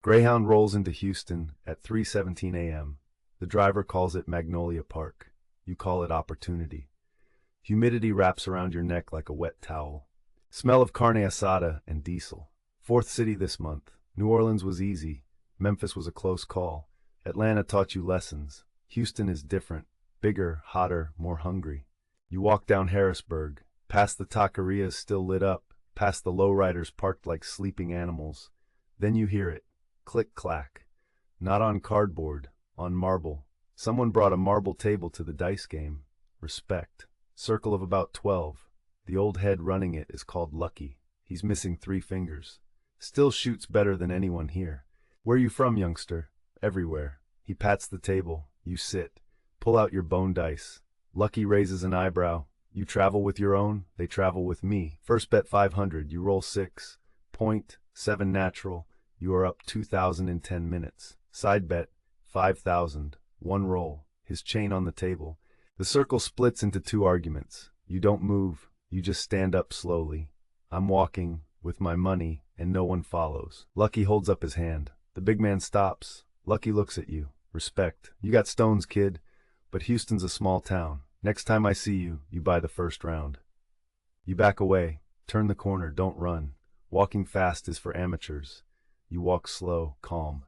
Greyhound rolls into Houston at 3:17 a.m. The driver calls it Magnolia Park. You call it opportunity. Humidity wraps around your neck like a wet towel. Smell of carne asada and diesel. Fourth city this month. New Orleans was easy. Memphis was a close call. Atlanta taught you lessons. Houston is different. Bigger, hotter, more hungry. You walk down Harrisburg, past the taquerias still lit up, past the lowriders parked like sleeping animals. Then you hear it. Click-clack. Not on cardboard, on marble. Someone brought a marble table to the dice game. Respect. Circle of about 12. The old head running it is called Lucky. He's missing 3 fingers. Still shoots better than anyone here. Where you from, youngster? Everywhere. He pats the table. You sit. Pull out your bone dice. Lucky raises an eyebrow. You travel with your own, they travel with me. First bet 500, you roll 6. Point, 7 natural. You are up 2,000 in 10 minutes. Side bet, 5,000. 1 roll. His chain on the table. The circle splits into 2 arguments. You don't move, you just stand up slowly. I'm walking, with my money, and no one follows. Lucky holds up his hand. The big man stops. Lucky looks at you. Respect. You got stones, kid. But Houston's a small town. Next time I see you, you buy the first round. You back away. Turn the corner, don't run. Walking fast is for amateurs. You walk slow, calm.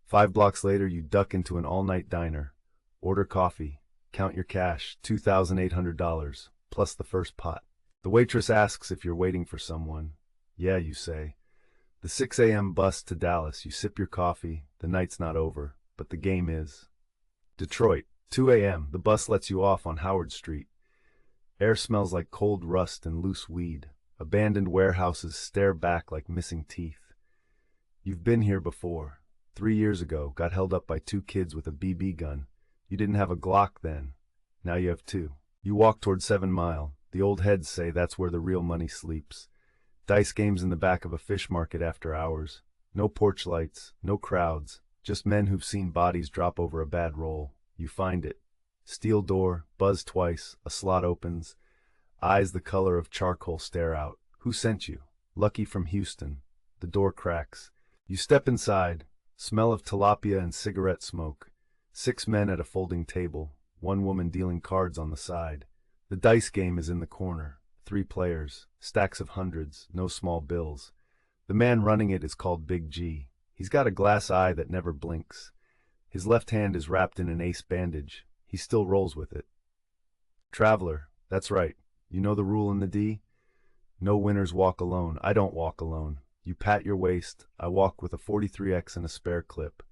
5 blocks later, you duck into an all-night diner. Order coffee. Count your cash, $2,800, plus the first pot. The waitress asks if you're waiting for someone. Yeah, you say. The 6 a.m. bus to Dallas, you sip your coffee. The night's not over, but the game is. Detroit, 2 a.m. The bus lets you off on Howard Street. Air smells like cold rust and loose weed. Abandoned warehouses stare back like missing teeth. You've been here before. 3 years ago, got held up by 2 kids with a BB gun. You didn't have a Glock then. Now you have 2. You walk toward 7 Mile. The old heads say that's where the real money sleeps. Dice games in the back of a fish market after hours. No porch lights, no crowds, just men who've seen bodies drop over a bad roll. You find it. Steel door, buzz twice, a slot opens. Eyes the color of charcoal stare out. Who sent you? Lucky from Houston. The door cracks. You step inside. Smell of tilapia and cigarette smoke. 6 men at a folding table. 1 woman dealing cards on the side. The dice game is in the corner. 3 players. Stacks of hundreds. No small bills. The man running it is called Big G. He's got a glass eye that never blinks. His left hand is wrapped in an ace bandage. He still rolls with it. Traveler. That's right. You know the rule in the D? No winners walk alone. I don't walk alone. You pat your waist. I walk with a 43X and a spare clip.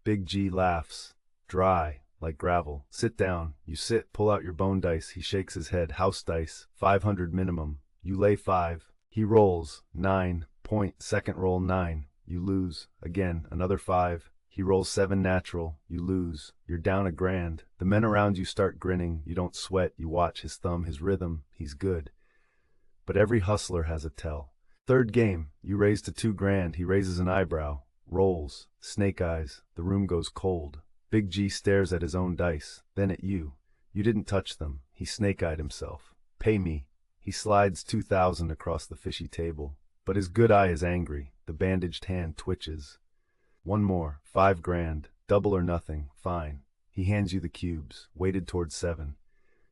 Big G laughs. Dry, like gravel. Sit down. You sit, pull out your bone dice. He shakes his head. House dice. 500 minimum. You lay 5. He rolls. 9. Point. Second roll 9. You lose. Again, another 5. He rolls 7 natural. You lose. You're down a grand. The men around you start grinning. You don't sweat. You watch his thumb, his rhythm. He's good. But every hustler has a tell. Third game. You raise to 2 grand. He raises an eyebrow. Rolls. Snake eyes. The room goes cold. Big G stares at his own dice, then at you. You didn't touch them. He snake-eyed himself. Pay me. He slides 2,000 across the fishy table. But his good eye is angry. The bandaged hand twitches. 1 more. 5 grand. Double or nothing. Fine. He hands you the cubes. Weighted towards 7.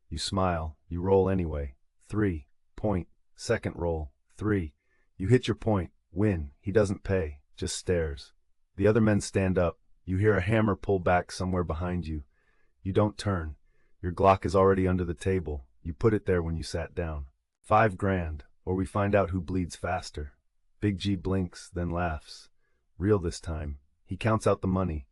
You smile. You roll anyway. 3. Point. Second roll. 3. You hit your point. Win. He doesn't pay. Just stares. The other men stand up. You hear a hammer pull back somewhere behind you. You don't turn. Your Glock is already under the table. You put it there when you sat down. 5 grand, or we find out who bleeds faster. Big G blinks, then laughs. Real this time. He counts out the money.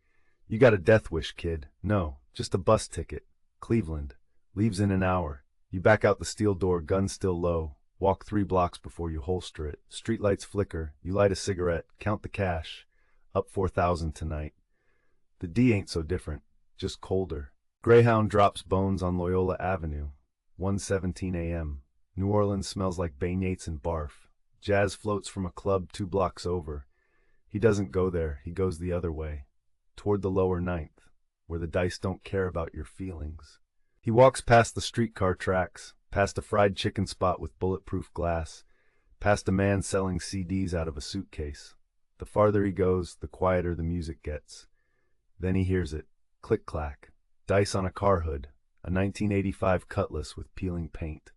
You got a death wish, kid. No, just a bus ticket. Cleveland. Leaves in an hour. You back out the steel door, gun still low. Walk 3 blocks before you holster it. Streetlights flicker. You light a cigarette. Count the cash. Up 4,000 tonight. The D ain't so different, just colder. Greyhound drops bones on Loyola Avenue. 1:17 a.m. New Orleans smells like beignets and barf. Jazz floats from a club 2 blocks over. He doesn't go there, he goes the other way. Toward the lower 9th, where the dice don't care about your feelings. He walks past the streetcar tracks, past a fried chicken spot with bulletproof glass, past a man selling CDs out of a suitcase. The farther he goes, the quieter the music gets. Then he hears it. Click-clack. Dice on a car hood. A 1985 Cutlass with peeling paint.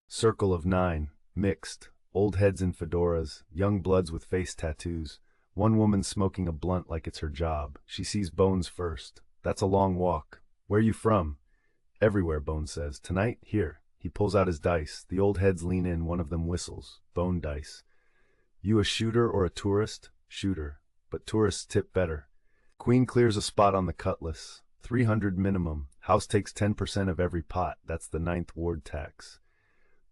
Circle of 9. Mixed. Old heads in fedoras. Young bloods with face tattoos. One woman smoking a blunt like it's her job. She sees Bones first. That's a long walk. Where you from? Everywhere, Bones says. Tonight? Here. He pulls out his dice. The old heads lean in. One of them whistles. Bone dice. You a shooter or a tourist? Shooter. But tourists tip better. Queen clears a spot on the Cutlass. 300 minimum. House takes 10% of every pot. That's the 9th ward tax.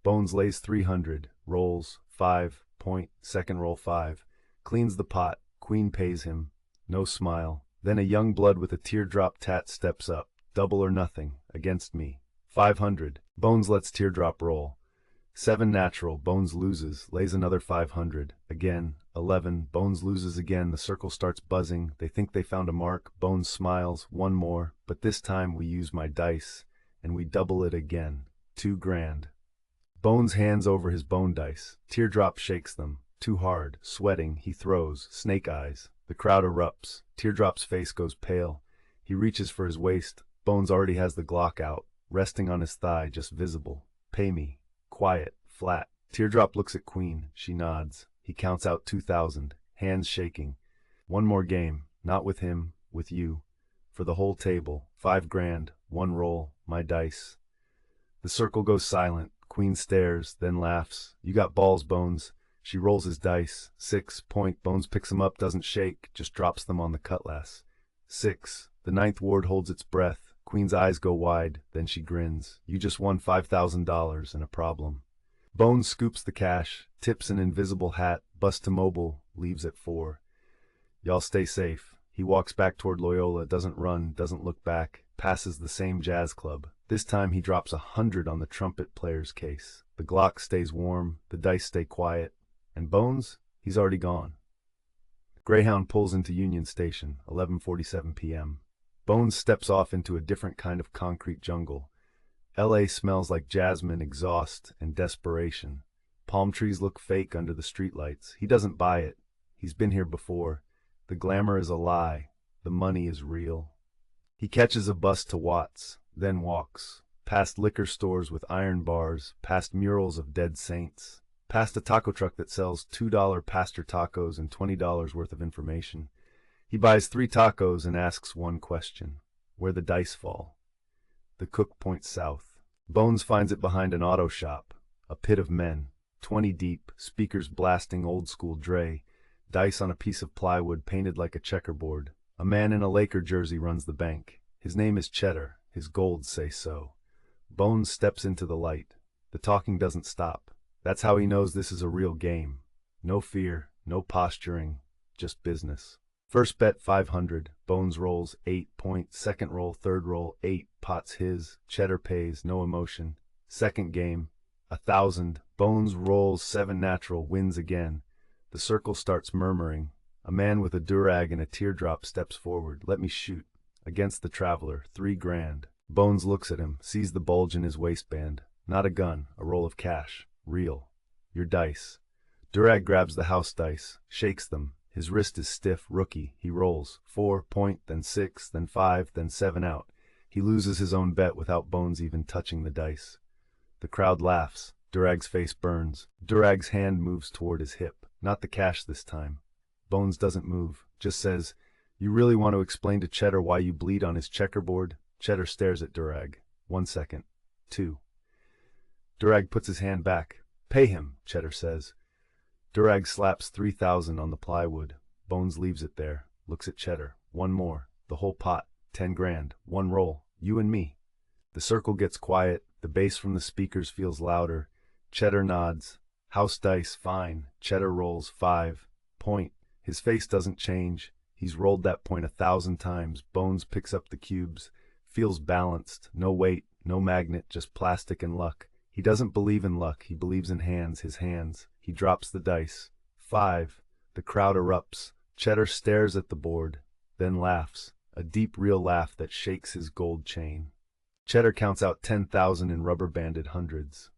Bones lays 300. Rolls. 5. Point. Second roll 5. Cleans the pot. Queen pays him. No smile. Then a young blood with a teardrop tat steps up. Double or nothing. Against me. 500. Bones lets teardrop roll. 7 natural. Bones loses. Lays another 500. Again. 11. Bones loses again. The circle starts buzzing. They think they found a mark. Bones smiles. One more. But this time we use my dice. And we double it again. 2 grand. Bones hands over his bone dice. Teardrop shakes them. Too hard. Sweating. He throws. Snake eyes. The crowd erupts. Teardrop's face goes pale. He reaches for his waist. Bones already has the Glock out. Resting on his thigh. Just visible. Pay me. Quiet. Flat. Teardrop looks at Queen. She nods. He counts out 2,000. Hands shaking. One more game. Not with him. With you. For the whole table. 5 grand. 1 roll. My dice. The circle goes silent. Queen stares. Then laughs. You got balls, Bones. She rolls his dice. 6. Point. Bones picks them up. Doesn't shake. Just drops them on the Cutlass. 6. The 9th ward holds its breath. Queen's eyes go wide. Then she grins. You just won $5,000 and a problem. Bones scoops the cash. Tips an invisible hat. Bus to Mobile. Leaves at 4. Y'all stay safe. He walks back toward Loyola. Doesn't run. Doesn't look back. Passes the same jazz club. This time he drops 100 on the trumpet player's case. The Glock stays warm. The dice stay quiet. And Bones? He's already gone. Greyhound pulls into Union Station. 11:47 p.m. Bones steps off into a different kind of concrete jungle. L.A. smells like jasmine, exhaust, and desperation. Palm trees look fake under the streetlights. He doesn't buy it. He's been here before. The glamour is a lie. The money is real. He catches a bus to Watts, then walks. Past liquor stores with iron bars, past murals of dead saints, past a taco truck that sells $2 pastor tacos and $20 worth of information. He buys 3 tacos and asks one question: where the dice fall. The cook points south. Bones finds it behind an auto shop. A pit of men, 20 deep, speakers blasting old school Dre, dice on a piece of plywood painted like a checkerboard. A man in a Laker jersey runs the bank. His name is Cheddar. His golds say so. Bones steps into the light. The talking doesn't stop. That's how he knows this is a real game. No fear, no posturing, just business. First bet 500. Bones rolls 8. Point. Second roll, third roll 8. Pot's his. Cheddar pays, no emotion. Second game 1,000. Bones rolls 7 natural, wins again. The circle starts murmuring. A man with a durag and a teardrop steps forward. Let me shoot. Against the traveler. 3 grand. Bones looks at him, sees the bulge in his waistband. Not a gun, a roll of cash. Real. Your dice. Durag grabs the house dice, shakes them. His wrist is stiff. Rookie. He rolls. 4. Point, then 6, then 5, then 7 out. He loses his own bet without Bones even touching the dice. The crowd laughs. Durag's face burns. Durag's hand moves toward his hip. Not the cash this time. Bones doesn't move, just says, "You really want to explain to Cheddar why you bleed on his checkerboard?" Cheddar stares at Durag. 1 second. 2. Durag puts his hand back. "Pay him," Cheddar says. Durag slaps 3,000 on the plywood. Bones leaves it there, looks at Cheddar. 1 more. The whole pot. 10 grand. 1 roll. You and me. The circle gets quiet. The bass from the speakers feels louder. Cheddar nods. House dice, fine. Cheddar rolls 5. Point. His face doesn't change. He's rolled that point 1,000 times. Bones picks up the cubes. Feels balanced. No weight, no magnet, just plastic and luck. He doesn't believe in luck. He believes in hands, his hands. He drops the dice. 5. The crowd erupts. Cheddar stares at the board, then laughs. A deep, real laugh that shakes his gold chain. Cheddar counts out 10,000 in rubber-banded hundreds.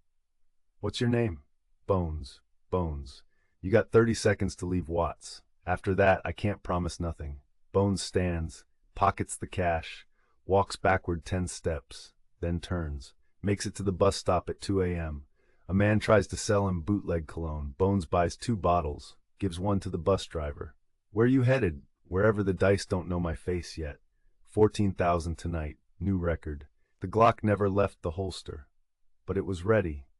"What's your name?" "Bones." "Bones. You got 30 seconds to leave Watts. After that, I can't promise nothing. Bones stands, pockets the cash, walks backward 10 steps, then turns, makes it to the bus stop at 2 a.m. A man tries to sell him bootleg cologne. Bones buys 2 bottles, gives one to the bus driver. Where you headed? Wherever the dice don't know my face yet. 14,000 tonight, new record. The Glock never left the holster, but it was ready.